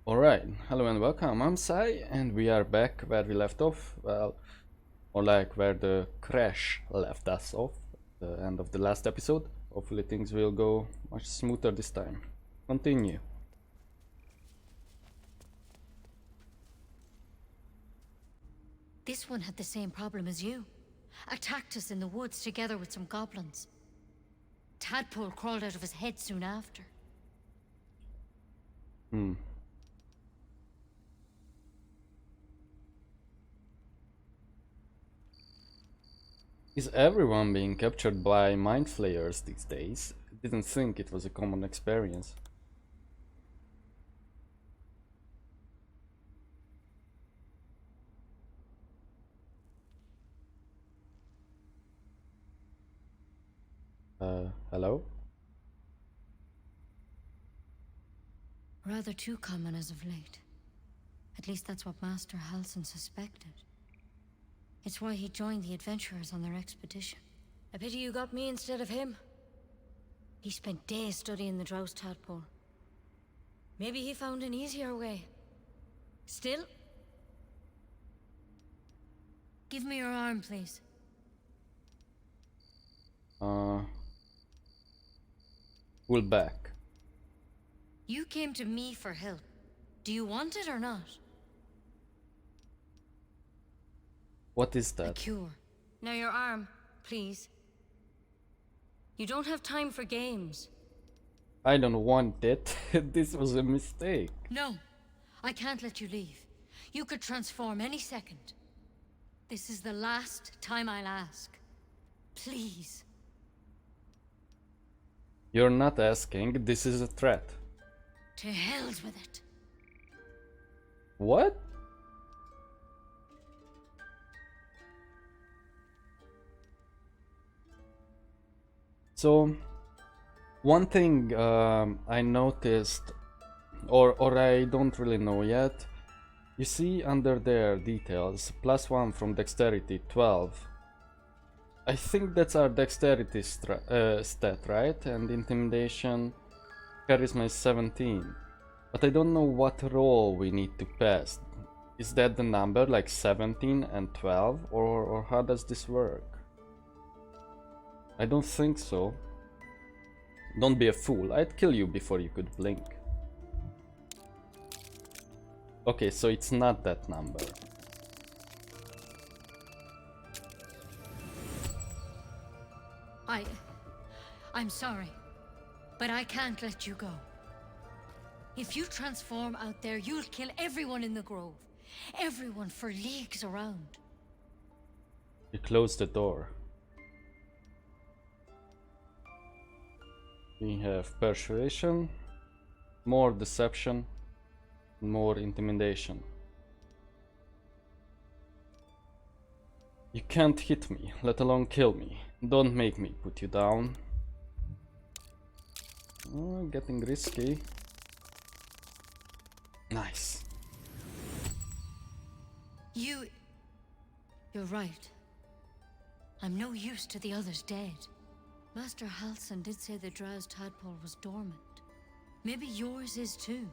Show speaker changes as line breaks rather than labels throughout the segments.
Alright, hello and welcome, I'm Sai, and we are back where we left off, well, or like where the crash left us off, the end of the last episode. Hopefully things will go much smoother this time. Continue.
This one had the same problem as you. Attacked us in the woods together with some goblins. Tadpole crawled out of his head soon after.
Is everyone being captured by Mind Flayers these days? I didn't think it was a common experience. Hello?
Rather too common as of late. At least that's what Master Halsin suspected. It's why he joined the adventurers on their expedition. A pity you got me instead of him. He spent days studying the Drows tadpole. Maybe he found an easier way. Still? Give me your arm, please.
Pull back.
You came to me for help. Do you want it or not?
What is
A
that?
cure. Now your arm, please. You don't have time for games.
I don't want it. This was a mistake.
No, I can't let you leave. You could transform any second. This is the last time I'll ask. Please.
You're not asking, this is a threat.
To hell's with it.
What? So, one thing I noticed, or I don't really know yet, you see under there details, +1 from dexterity, 12. I think that's our dexterity stat, right? And intimidation, charisma is 17. But I don't know what roll we need to pass. Is that the number, like 17 and 12, or how does this work? I don't think so. Don't be a fool, I'd kill you before you could blink. Okay, so it's not that number.
I'm sorry, but I can't let you go. If you transform out there, you'll kill everyone in the grove. Everyone for leagues around.
You close the door. We have persuasion, more deception, more intimidation. You can't hit me, let alone kill me. Don't make me put you down. Oh, getting risky. Nice.
You're right. I'm no use to the others dead. Master Halsin did say the Drow's tadpole was dormant. Maybe yours is too.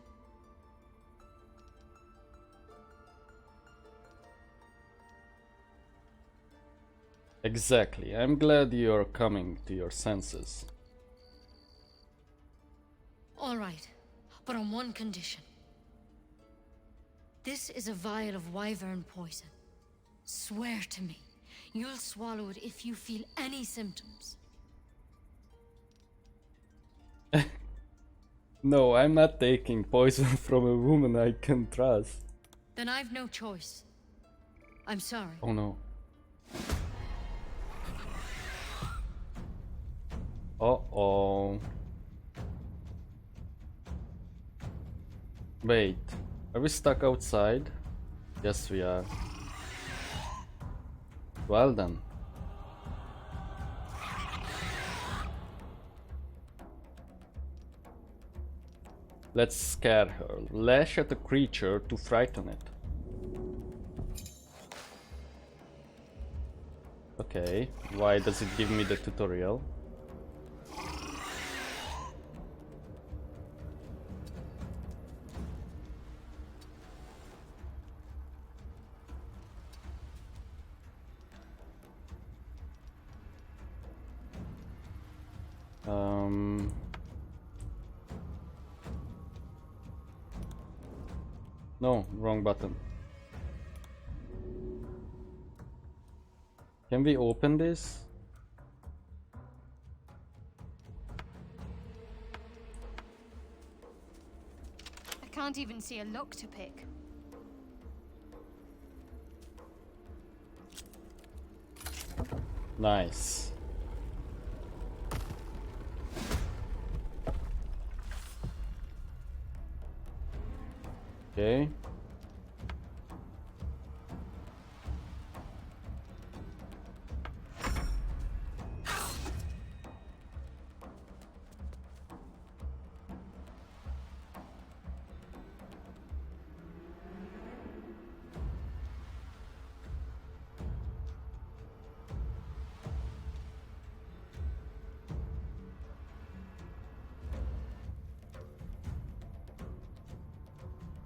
Exactly. I'm glad you're coming to your senses.
All right, but on one condition. This is a vial of wyvern poison. Swear to me, you'll swallow it if you feel any symptoms.
No, I'm not taking poison from a woman I can trust.
Then I've no choice. I'm sorry.
Oh no. Uh-oh. Wait, are we stuck outside? Yes, we are. Well then. Let's scare her. Lash at a creature to frighten it. Okay, why does it give me the tutorial? No, wrong button. Can we open this?
I can't even see a lock to pick.
Nice. Okay.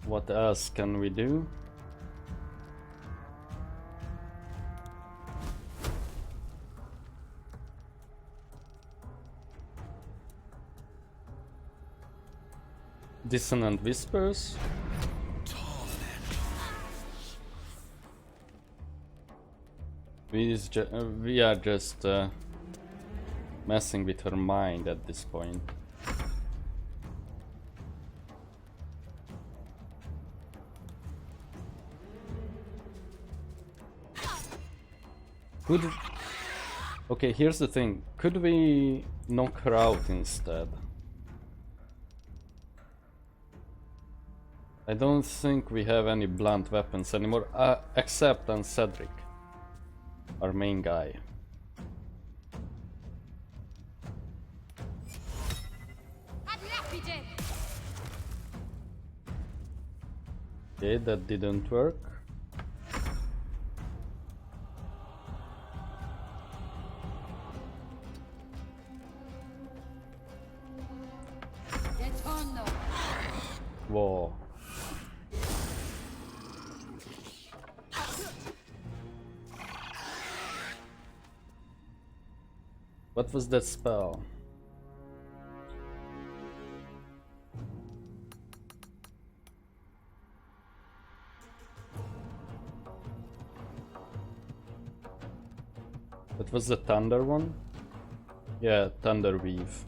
What else can we do? Dissonant whispers. We are just messing with her mind at this point. Okay, here's the thing. Could we knock her out instead? I don't think we have any blunt weapons anymore, except on Cedric, our main guy. Okay, that didn't work. Whoa. What was that spell? That was the thunder one? Yeah, thunder weave.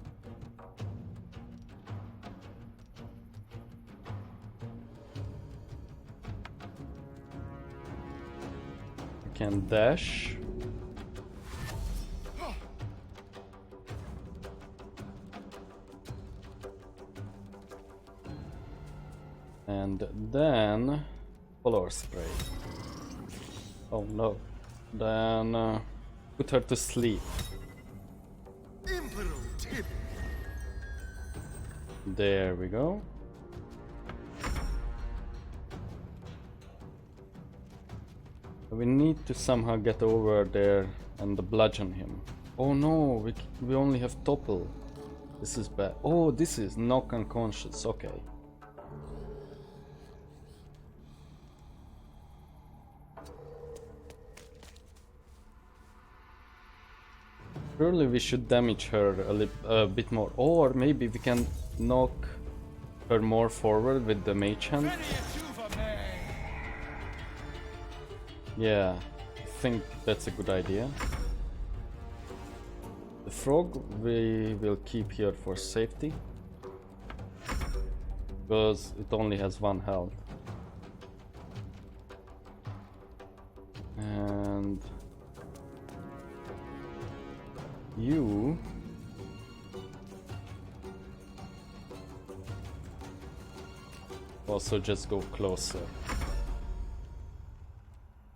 You can dash. And then color spray. Oh no. Then put her to sleep. There we go. We need to somehow get over there and bludgeon him. Oh no, we only have topple. This is bad. Oh, this is knock unconscious. Okay. Surely we should damage her a bit more, or maybe we can knock her more forward with the mage hand. Yeah, I think that's a good idea. The frog we will keep here for safety, because it only has 1 health. And you also just go closer.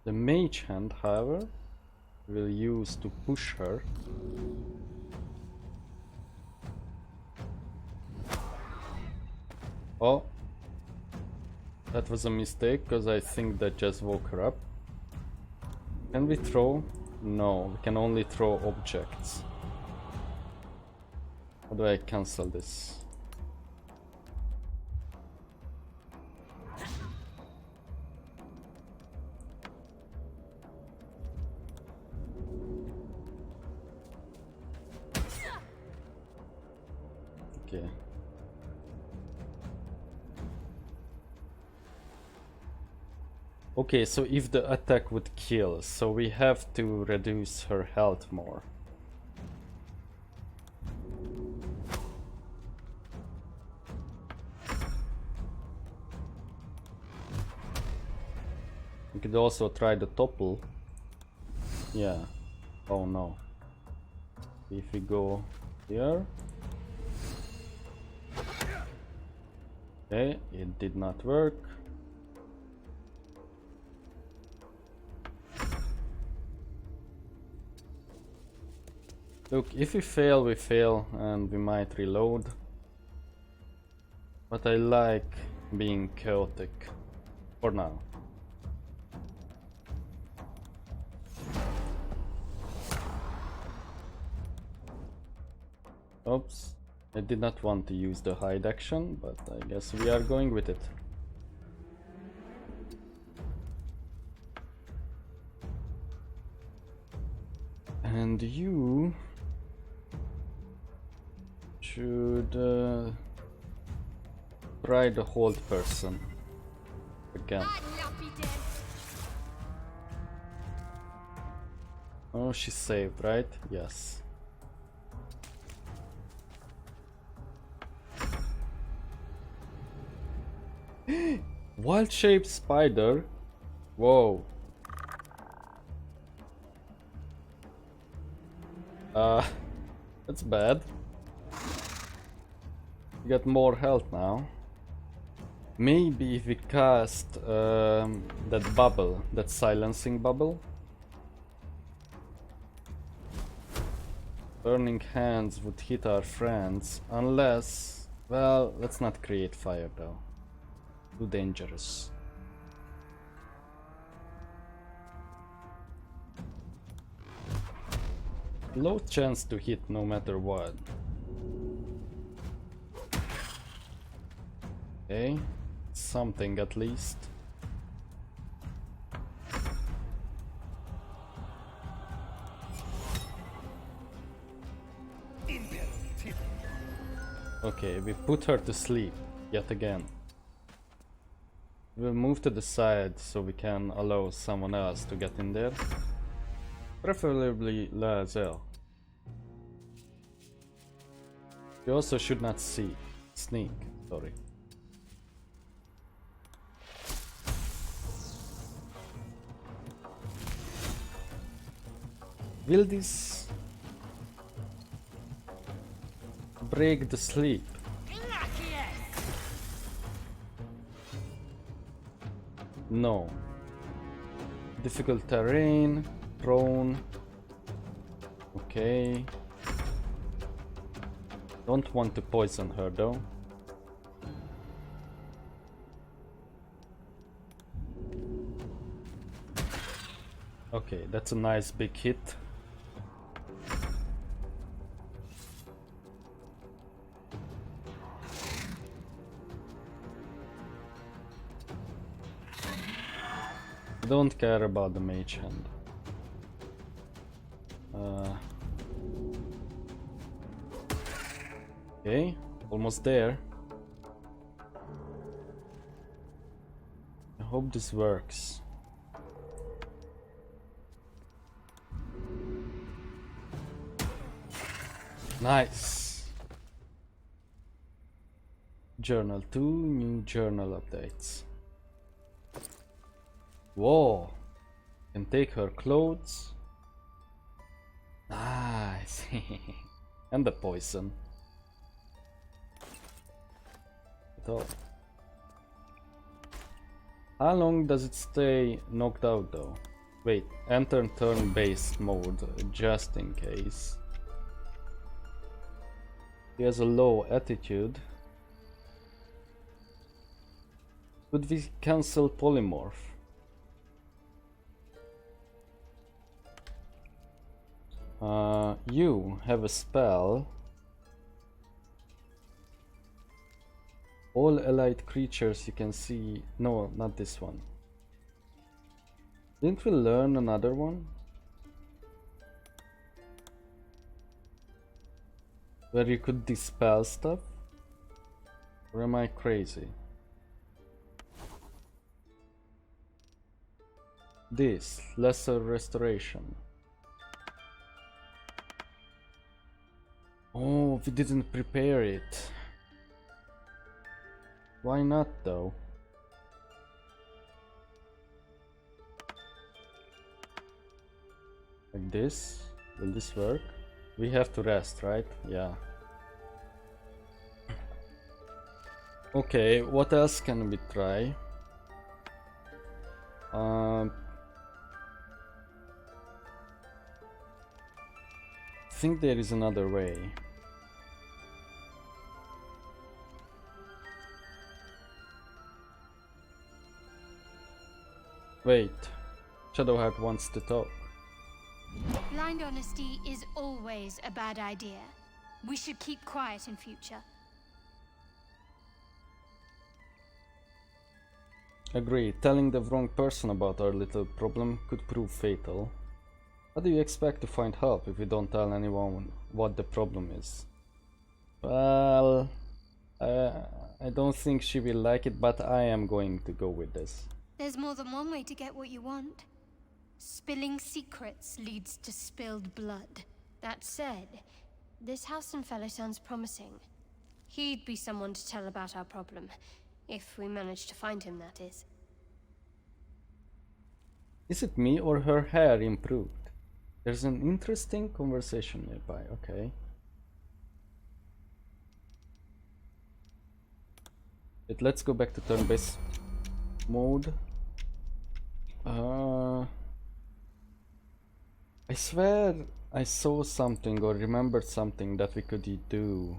The mage hand, however, we'll use to push her. Oh, that was a mistake, because I think that just woke her up. Can we throw? No, we can only throw objects. How do I cancel this? Okay. Okay, so if the attack would kill, so we have to reduce her health more. We could also try the topple. Yeah. Oh no. If we go here. Okay, it did not work. Look, if we fail, and we might reload. But I like being chaotic for now. Oops, I did not want to use the hide action, but I guess we are going with it. And you should try the hold person again. Oh, she saved, right? Yes. Wild-shaped spider? Whoa. That's bad. You got more health now. Maybe if we cast that bubble, that silencing bubble. Burning hands would hit our friends, unless... Well, let's not create fire though. Too dangerous. Low chance to hit no matter what. Okay, something at least. Okay, we put her to sleep yet again. We'll move to the side so we can allow someone else to get in there. Preferably Lazel. You also should not sneak, sorry. Will this break the sleep? No. Difficult terrain, prone. Okay. Don't want to poison her though. Okay, that's a nice big hit. Don't care about the mage hand. Okay, almost there. I hope this works. Nice. Journal 2, new journal updates. Whoa, can take her clothes. Nice. And the poison. How long does it stay knocked out though? Wait, enter turn-based mode just in case. He has a low attitude. Could we cancel polymorph? You have a spell. All allied creatures you can see. No, not this one. Didn't we learn another one? Where you could dispel stuff? Or am I crazy? This lesser restoration. Oh, we didn't prepare it. Why not though? Like this? Will this work? We have to rest, right? Yeah. Okay, what else can we try? I think there is another way. Wait, Shadowheart wants to talk.
Blind honesty is always a bad idea. We should keep quiet in future.
Agree, telling the wrong person about our little problem could prove fatal. How do you expect to find help if you don't tell anyone what the problem is? Well, I don't think she will like it, but I am going to go with this.
There's more than one way to get what you want. Spilling secrets leads to spilled blood. That said, this Halcyon fellow sounds promising. He'd be someone to tell about our problem. If we manage to find him, that is.
Is it me or her hair improved? There's an interesting conversation nearby, okay. But let's go back to turn-based mode. I swear I saw something or remembered something that we could do.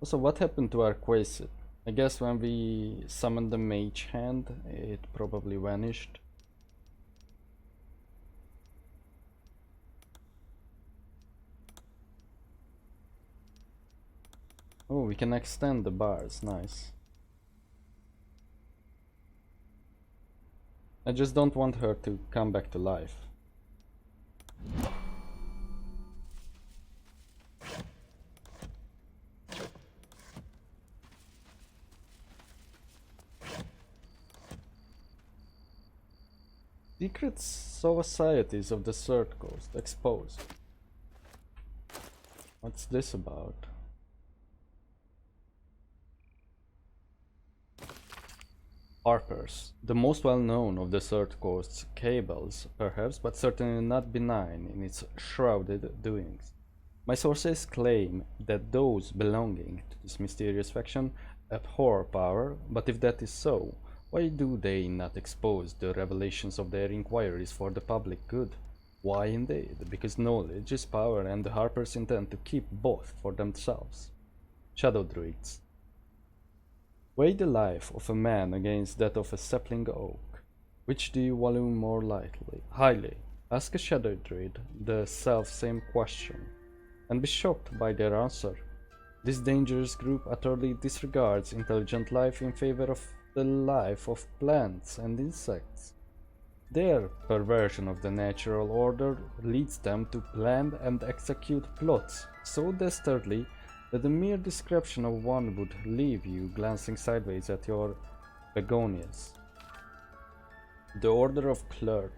Also, what happened to our quest? I guess when we summoned the mage hand, it probably vanished. Oh, we can extend the bars, nice. I just don't want her to come back to life. Secret societies of the Third Coast exposed. What's this about? Harpers, the most well-known of the Third Coast's cabals, perhaps, but certainly not benign in its shrouded doings. My sources claim that those belonging to this mysterious faction abhor power, but if that is so, why do they not expose the revelations of their inquiries for the public good? Why indeed? Because knowledge is power and the Harpers intend to keep both for themselves. Shadow Druids. Weigh the life of a man against that of a sapling oak. Which do you value more highly? Ask a Shadow Druid the self-same question, and be shocked by their answer. This dangerous group utterly disregards intelligent life in favor of the life of plants and insects. Their perversion of the natural order leads them to plan and execute plots so dastardly that the mere description of one would leave you glancing sideways at your begonias. The Order of Klurt,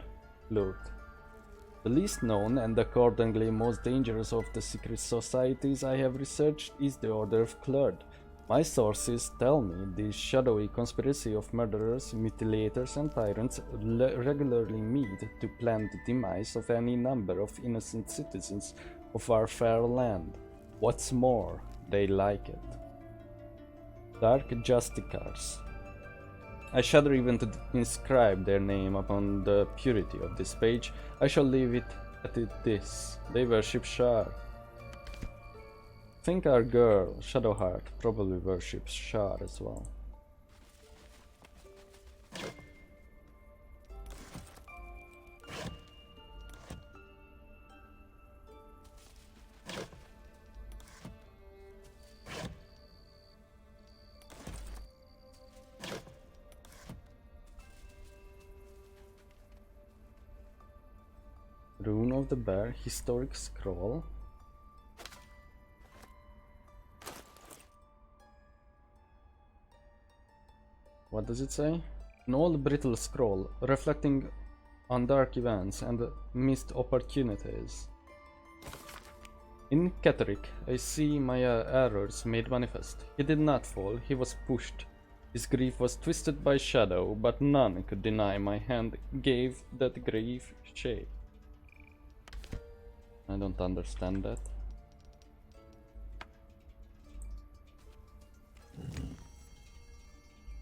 the least known and accordingly most dangerous of the secret societies I have researched is the Order of Klurt. My sources tell me this shadowy conspiracy of murderers, mutilators and tyrants regularly meet to plan the demise of any number of innocent citizens of our fair land. What's more, they like it. Dark Justicars. I shudder even to inscribe their name upon the purity of this page. I shall leave it at this. They worship Shar. Think our girl, Shadowheart, probably worships Shar as well. Rune of the Bear, Historic Scroll. What does it say? An old brittle scroll, reflecting on dark events and missed opportunities. In Ketheric, I see my errors made manifest. He did not fall, he was pushed. His grief was twisted by shadow, but none could deny my hand gave that grief shape. I don't understand that.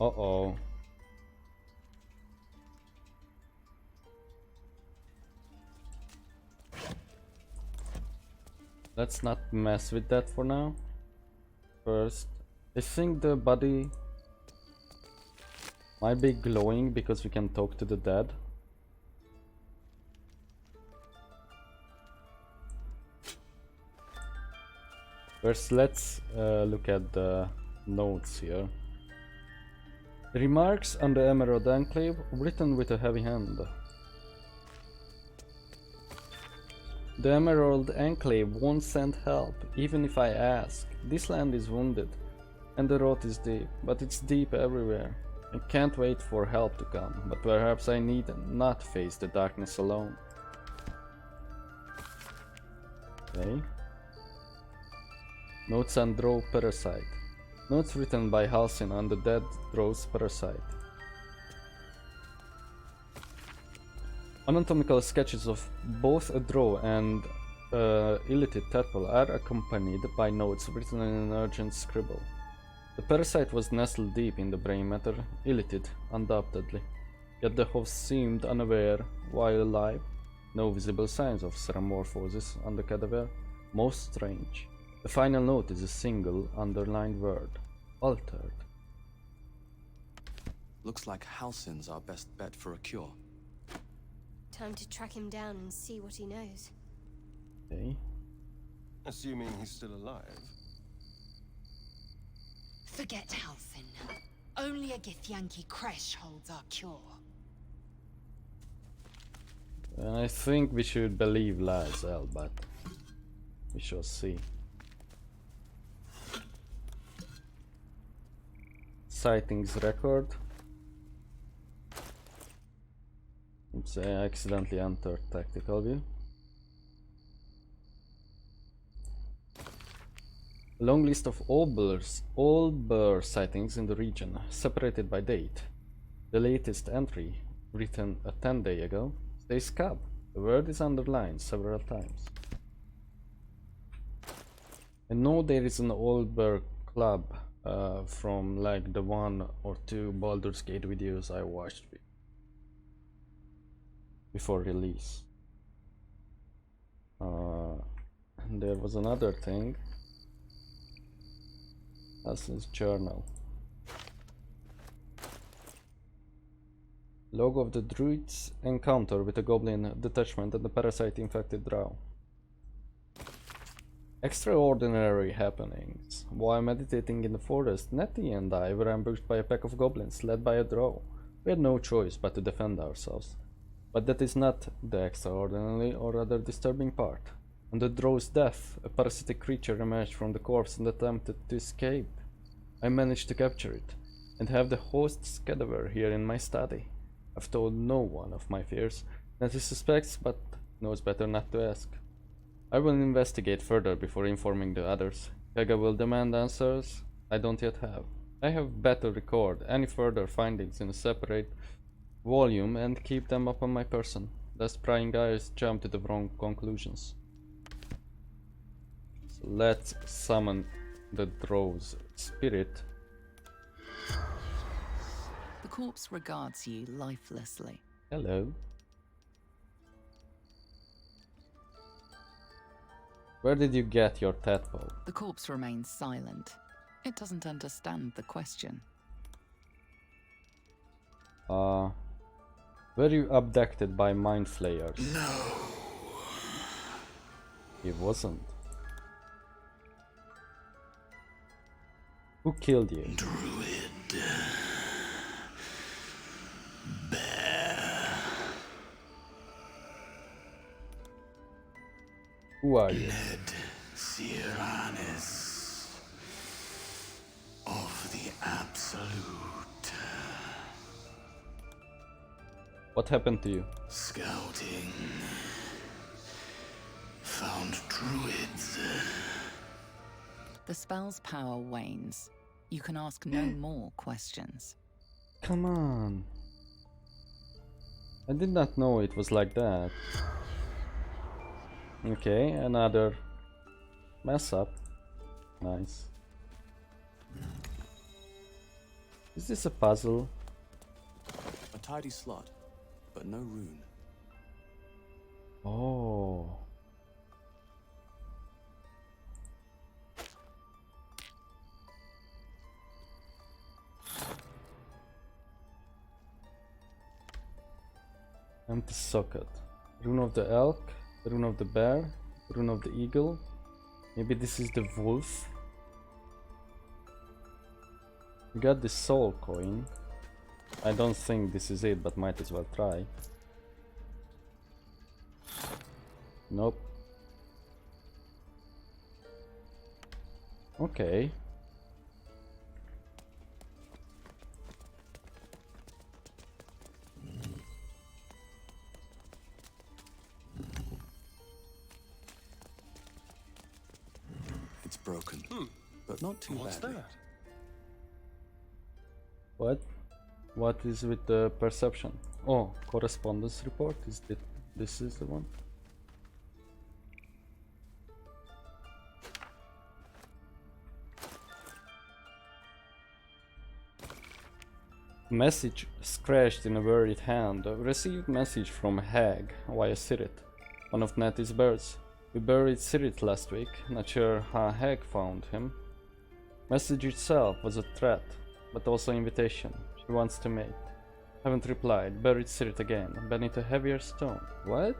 Uh-oh. Let's not mess with that for now. First, I think the body might be glowing because we can talk to the dead. First, let's look at the notes here. Remarks on the Emerald Enclave, written with a heavy hand. The Emerald Enclave won't send help, even if I ask. This land is wounded, and the road is deep, but it's deep everywhere. I can't wait for help to come, but perhaps I need not face the darkness alone. Okay. Notes on Drow Parasite. Notes written by Halcyon on the dead Drow's parasite. Anatomical sketches of both a Drow and illithid tadpole are accompanied by notes written in an urgent scribble. The parasite was nestled deep in the brain matter, illithid, undoubtedly. Yet the host seemed unaware while alive. No visible signs of ceramorphosis on the cadaver. Most strange. The final note is a single underlined word. Altered.
Looks like Halcyon's our best bet for a cure.
Time to track him down and see what he knows.
Okay.
Assuming he's still alive.
Forget Halcyon. Only a Githyanki Kresh holds our cure.
And I think we should believe Lazel, but we shall see. Sightings record. Oops, I accidentally entered tactical view. A long list of all bear sightings in the region, separated by date. The latest entry, written a 10-day ago, says cub. The word is underlined several times. I know there is an old bear club from like the 1 or 2 Baldur's Gate videos I watched before release. And there was another thing. That's his journal. Log of the druid's encounter with a goblin detachment and the parasite infected drow. Extraordinary happenings. While meditating in the forest, Nettie and I were ambushed by a pack of goblins led by a drow. We had no choice but to defend ourselves. But that is not the extraordinary or rather disturbing part. On the drow's death, a parasitic creature emerged from the corpse and attempted to escape. I managed to capture it, and have the host's cadaver here in my study. I've told no one of my fears. Nettie suspects, but knows better not to ask. I will investigate further before informing the others. Kaga will demand answers I don't yet have. I have better record any further findings in a separate volume and keep them upon my person, lest prying eyes jump to the wrong conclusions. So let's summon the Drow's spirit.
The corpse regards you lifelessly.
Hello. Where did you get your tadpole?
The corpse remains silent. It doesn't understand the question.
Were you abducted by Mind Flayers?
No.
He wasn't. Who killed you?
Druid. Bear.
Who are you?
Ned Cyranis of the Absolute.
What happened to you?
Scouting. Found druids.
The spell's power wanes. You can ask no more questions.
Come on. I did not know it was like that. Okay, another mess up. Nice. Is this a puzzle?
A tidy slot, but no rune.
Oh. Empty socket. Rune of the elk, rune of the bear, rune of the eagle. Maybe this is the wolf. We got this soul coin. I don't think this is it, but might as well try. Nope. Okay.
It's broken, but not too
What's
badly.
that?
What? What is with the perception? Oh, correspondence report. Is it? This is the one. Message scratched in a buried hand. Received message from Hag via Sirit, one of Natty's birds. We buried Sirit last week. Not sure how Hag found him. Message itself was a threat, but also invitation. She wants to mate. Haven't replied. Buried Sirit again. Beneath a heavier stone. What?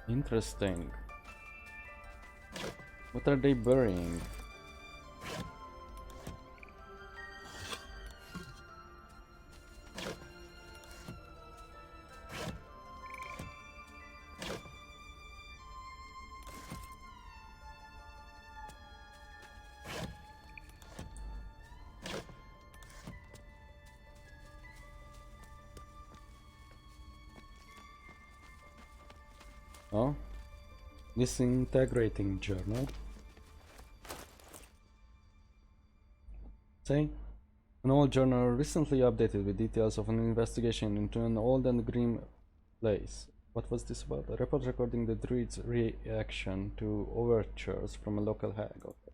Interesting. What are they burying? Oh, disintegrating journal. Say, an old journal recently updated with details of an investigation into an old and grim place. What was this about? A report recording the druid's reaction to overtures from a local hag. Okay.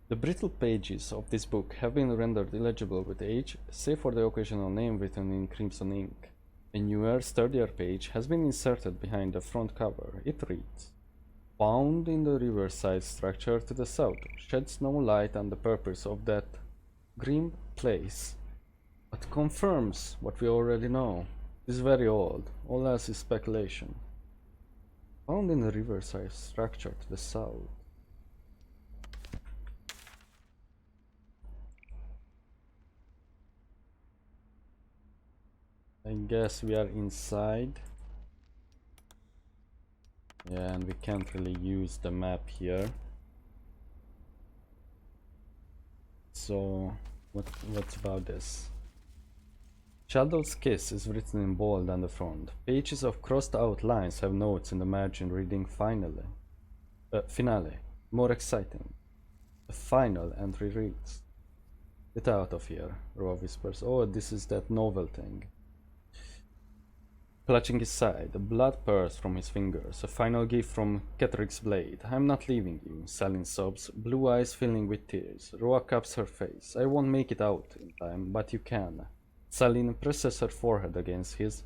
The brittle pages of this book have been rendered illegible with age, save for the occasional name written in crimson ink. A newer, sturdier page has been inserted behind the front cover. It reads, "Found in the riverside structure to the south, sheds no light on the purpose of that grim place, but confirms what we already know. It is very old, all else is speculation. Found in the riverside structure to the south." I guess we are inside. Yeah, and we can't really use the map here. So, what's about this? Shadow's Kiss is written in bold on the front. Pages of crossed out lines have notes in the margin reading finale. Finale. More exciting. The final entry reads, "Get out of here," Roa whispers. Oh, this is that novel thing. Clutching his side, blood pours from his fingers. A final gift from Ketteric's blade. "I'm not leaving you," Selin sobs, blue eyes filling with tears. Roa cups her face. "I won't make it out in time, but you can." Selin presses her forehead against his.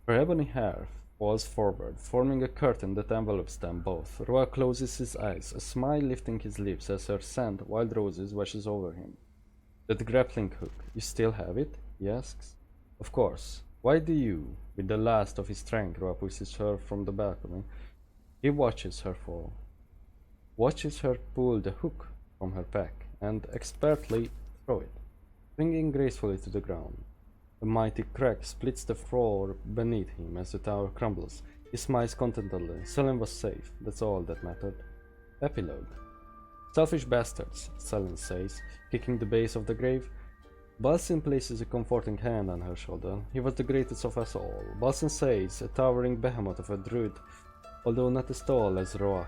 Her ebony hair falls forward, forming a curtain that envelops them both. Roa closes his eyes, a smile lifting his lips as her scent, wild roses, washes over him. "That grappling hook, you still have it?" he asks. "Of course. Why do you?" With the last of his strength, Roa pushes her from the balcony. He watches her fall. Watches her pull the hook from her pack and expertly throw it, swinging gracefully to the ground. A mighty crack splits the floor beneath him as the tower crumbles. He smiles contentedly. Selin was safe. That's all that mattered. Epilogue. Selfish bastards, Selene says, kicking the base of the grave. Balsin places a comforting hand on her shoulder. He was the greatest of us all. Balsin says, a towering behemoth of a druid, although not as tall as Roa.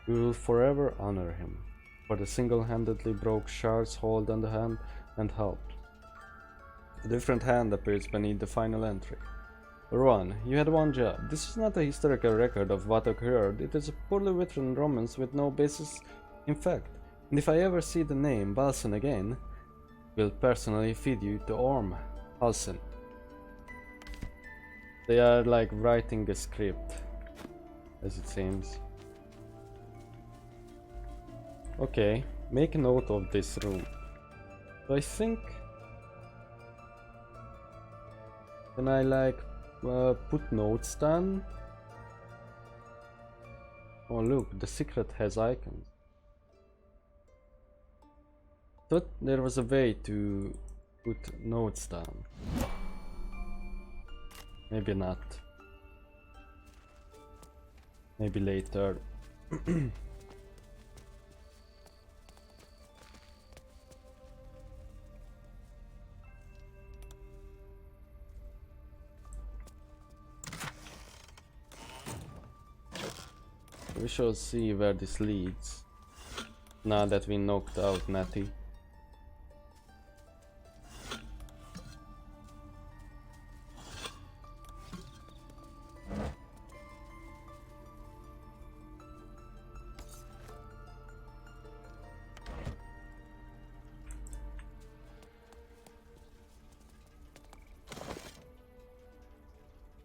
We will forever honor him, for the single-handedly broke Shard's hold on the hand and helped. A different hand appears beneath the final entry. Rowan, you had one job. This is not a historical record of what occurred. It is a poorly written romance with no basis in fact. And if I ever see the name Balsin again, will personally feed you to Orm. Halsin. They are like writing a script, as it seems. Okay, make a note of this room. So I think... Can I like put notes down? Oh look, the secret has icons. Thought there was a way to put notes down. Maybe not. Maybe later. We shall see where this leads, now that we knocked out Natty.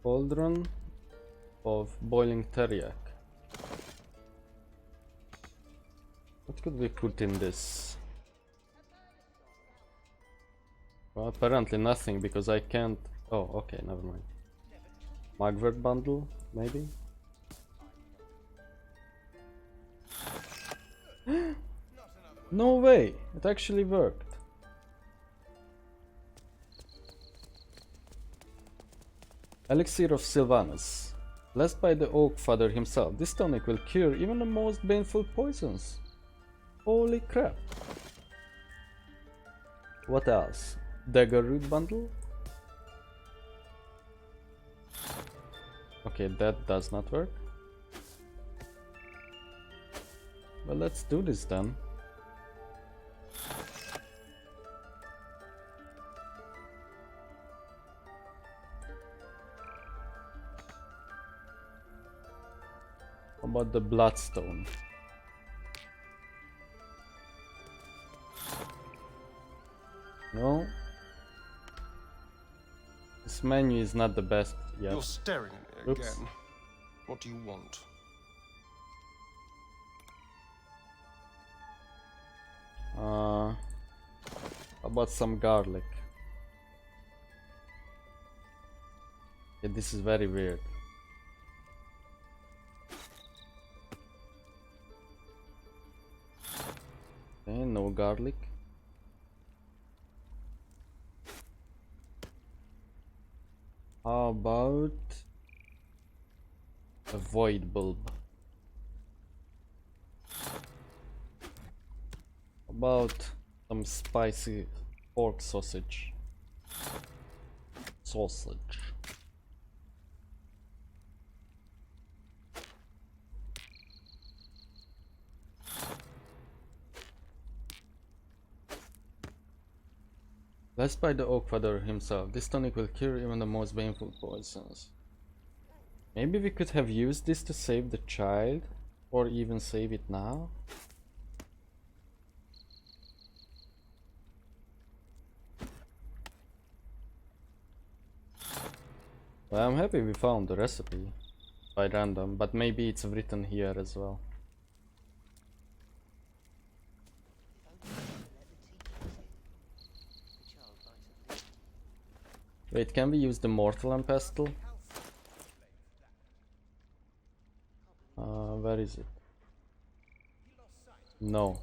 Cauldron of boiling teriyaki. What could we put in this? Well, apparently nothing, because I can't... Oh, okay, never mind. Magvert bundle, maybe? No way! It actually worked. Elixir of Sylvanus. Blessed by the Oak Father himself, this tonic will cure even the most baneful poisons. Holy crap. What else? Dagger root bundle? Okay, that does not work. Well, let's do this then. How about the bloodstone? No. This menu is not the best yet.
You're staring at me
Oops.
again. What do you want?
How about some garlic? Yeah, this is very weird. Okay, no garlic. How about a void bulb? About some spicy pork sausage. Blessed by the Oak Father himself, this tonic will cure even the most painful poisons. Maybe we could have used this to save the child, or even save it now? Well, I'm happy we found the recipe by random, but maybe it's written here as well. Wait, can we use the mortal and pestle? Where is it? No.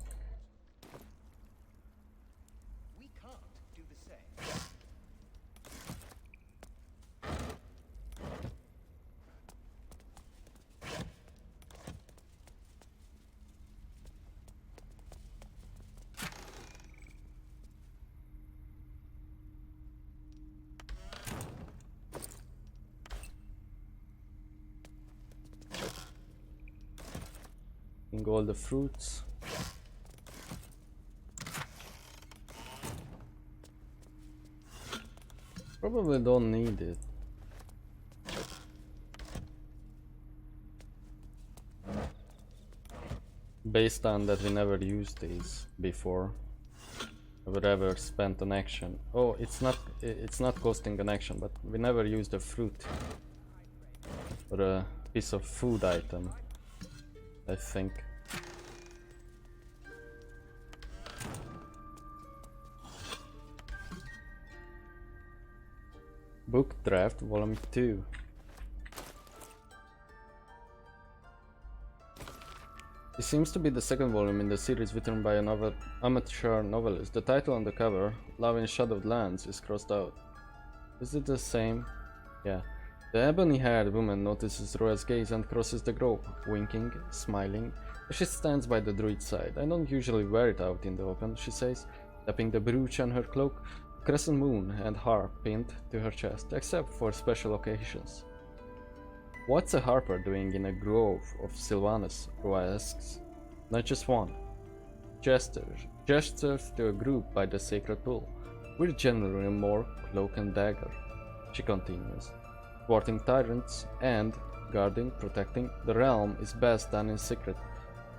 In all the fruits. Probably don't need it. Based on that we never used these before. Never ever spent an action. Oh, it's not costing an action, but we never used a fruit or a piece of food item, I think. Book Draft Volume 2. This seems to be the second volume in the series written by an amateur novelist. The title on the cover, Love in Shadowed Lands, is crossed out. Is it the same? Yeah. The ebony-haired woman notices Roya's gaze and crosses the grove, winking, smiling, as she stands by the druid's side. I don't usually wear it out in the open, she says, tapping the brooch on her cloak, crescent moon and harp pinned to her chest, except for special occasions. What's a harper doing in a grove of Sylvanus? Roya asks. Not just one. Gestures to a group by the sacred pool. We're generally more cloak and dagger, she continues. Thwarting tyrants and guarding, protecting the realm is best done in secret.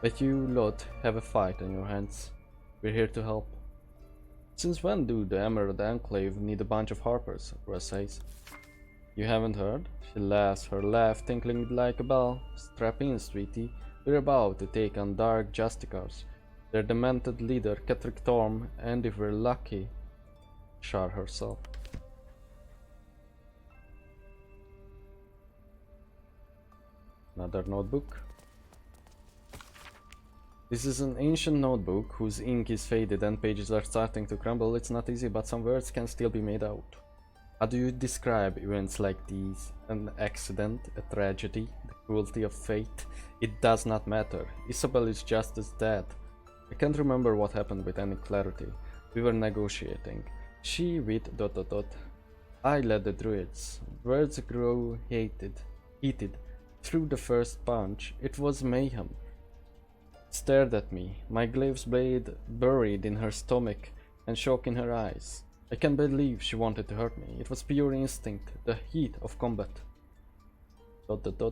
But you lot have a fight on your hands. We're here to help. Since when do the Emerald Enclave need a bunch of harpers? Roya says. You haven't heard? She laughs, her laugh tinkling like a bell. Strap in, sweetie. We're about to take on Dark Justicars. Their demented leader, Ketrick Torm, and if we're lucky, Shar herself. Another notebook. This is an ancient notebook whose ink is faded and pages are starting to crumble. It's not easy, but some words can still be made out. How do you describe events like these? An accident, a tragedy, the cruelty of fate? It does not matter. Isabel is just as dead. I can't remember what happened with any clarity. We were negotiating. She with ... I led the druids. Words grew heated. Through the first punch, it was mayhem. Stared at me, my glaive's blade buried in her stomach and shock in her eyes. I can't believe she wanted to hurt me. It was pure instinct, the heat of combat. ...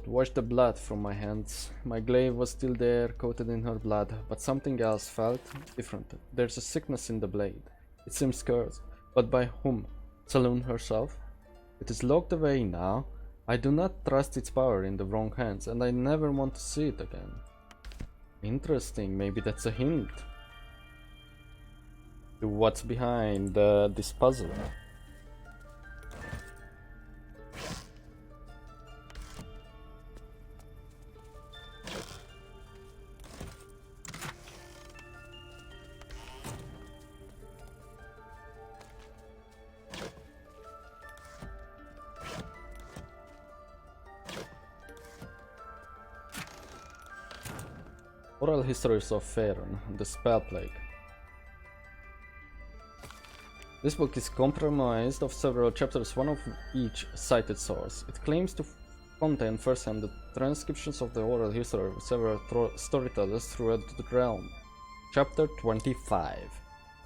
Washed the blood from my hands. My glaive was still there, coated in her blood, but something else felt different. There's a sickness in the blade. It seems cursed, but by whom? Saloon herself? It is locked away now. I do not trust its power in the wrong hands, and I never want to see it again. Interesting, maybe that's a hint to what's behind this puzzle. Oral Histories of Faerun, the Spell Plague. This book is comprised of several chapters, one of each cited source. It claims to contain firsthand the transcriptions of the oral history of several storytellers throughout the realm. Chapter 25.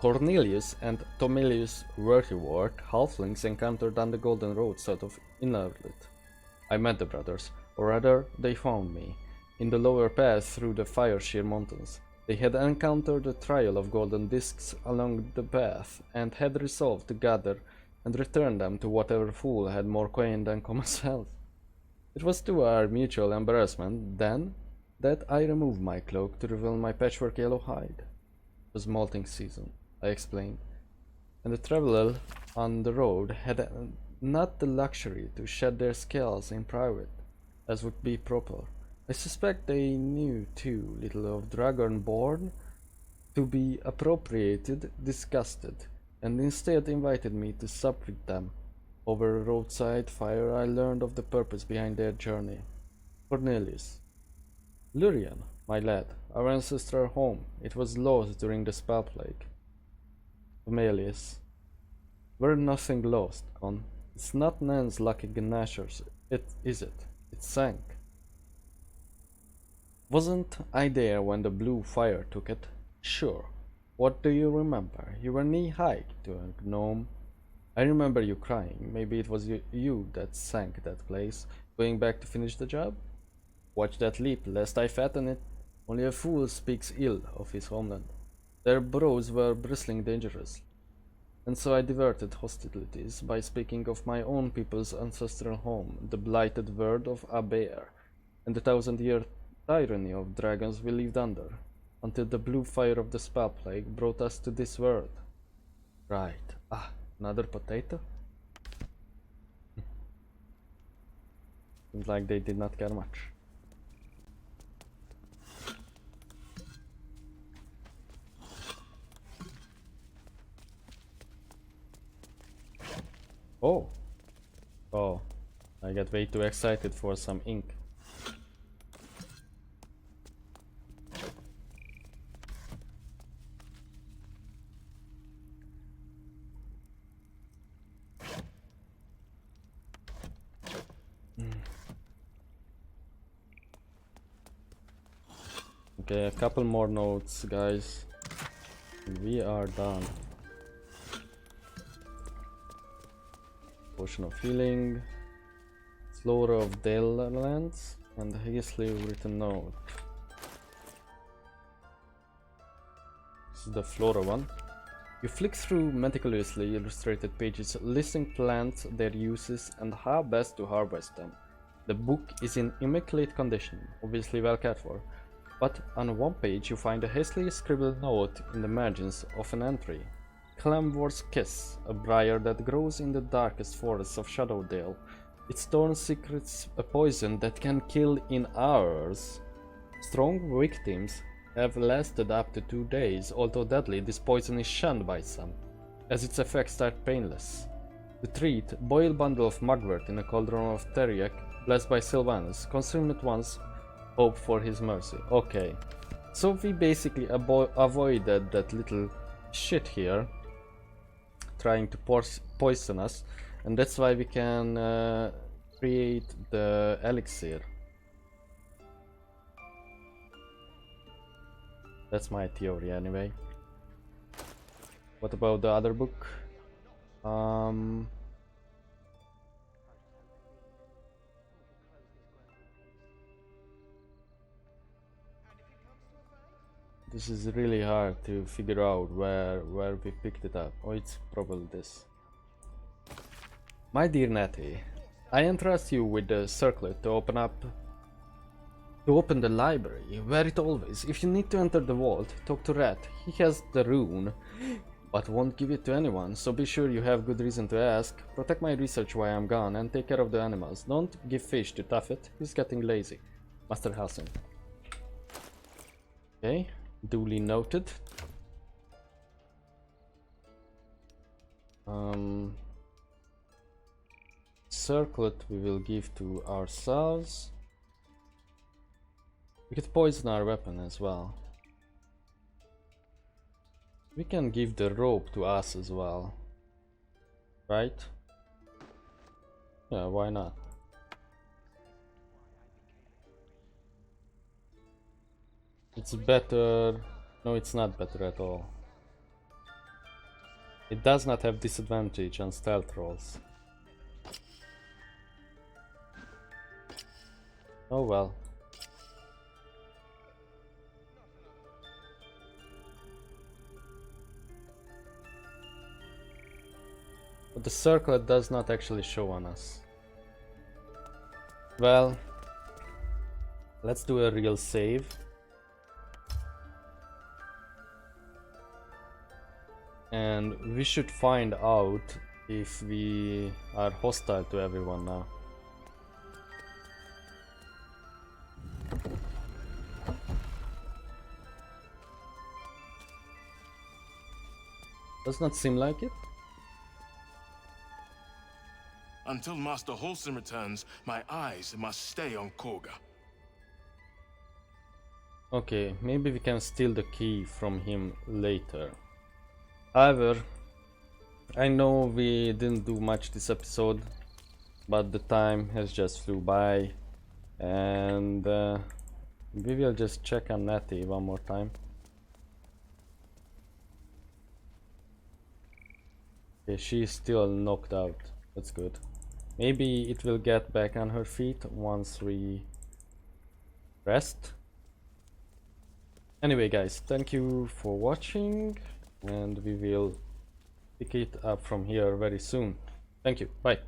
Cornelius and Tomelius Vertiwort, halflings encountered on the Golden Road south of Innerlit. I met the brothers, or rather, they found me, in the lower path through the Fire-sheer Mountains. They had encountered a trail of golden discs along the path, and had resolved to gather and return them to whatever fool had more coin than common sense. It was to our mutual embarrassment, then, that I removed my cloak to reveal my patchwork yellow hide. It was molting season, I explained, and the traveler on the road had not the luxury to shed their scales in private, as would be proper. I suspect they knew too little of Dragonborn to be appropriated, disgusted, and instead invited me to sup with them. Over a roadside fire I learned of the purpose behind their journey. Cornelius. Lurian, my lad, our ancestral home. It was lost during the spell plague. Tomelius. We're nothing lost, Con. It's not Nan's lucky gnashers, is it? It sank. Wasn't I there when the blue fire took it? Sure. What do you remember? You were knee-high to a gnome. I remember you crying. Maybe it was you that sank that place. Going back to finish the job? Watch that leap, lest I fatten it. Only a fool speaks ill of his homeland. Their brows were bristling dangerous. And so I diverted hostilities by speaking of my own people's ancestral home, the blighted world of Aber, and the 1,000-year tyranny of dragons we lived under, until the blue fire of the spell plague brought us to this world. Right. Ah, another potato? Seems like they did not care much. Oh. Oh. I get way too excited for some ink. Okay, a couple more notes, guys. We are done. Potion of healing, Flora of Dale lands, and hastily written note. This is the Flora one. You flick through meticulously illustrated pages listing plants, their uses, and how best to harvest them. The book is in immaculate condition, obviously well cared for, but on one page you find a hastily scribbled note in the margins of an entry. Clamworth's Kiss, a briar that grows in the darkest forests of Shadowdale. Its thorn secrets a poison that can kill in hours. Strong victims have lasted up to 2 days, although deadly, this poison is shunned by some, as its effects are painless. To treat, boil bundle of mugwort in a cauldron of teriac, blessed by Sylvanus. Consume it once, hope for his mercy. Okay, so we basically avoided that little shit here, trying to poison us, and that's why we can create the elixir. That's my theory anyway. What about the other book? This is really hard to figure out where we picked it up. Oh, it's probably this. My dear Natty, I entrust you with the circlet to open the library, where it always. If you need to enter the vault, talk to Rat. He has the rune, but won't give it to anyone, so be sure you have good reason to ask. Protect my research while I'm gone, and take care of the animals. Don't give fish to Tuffet, he's getting lazy. Master Halsin. Okay. Duly noted. Circlet we will give to ourselves. We could poison our weapon as well. We can give the rope to us as well. Right? Yeah, why not? It's better. No, it's not better at all. It does not have disadvantage on stealth rolls. Oh well. But the circlet does not actually show on us. Well, let's do a real save. And we should find out if we are hostile to everyone now. Does not seem like it.
Until Master Halsin returns, my eyes must stay on Korga.
Okay, maybe we can steal the key from him later. However, I know we didn't do much this episode, but the time has just flew by, and We will just check on Natty one more time. Okay, she's still knocked out. That's good. Maybe it will get back on her feet once we rest. Anyway guys, thank you for watching, and we will pick it up from here very soon. Thank you, bye.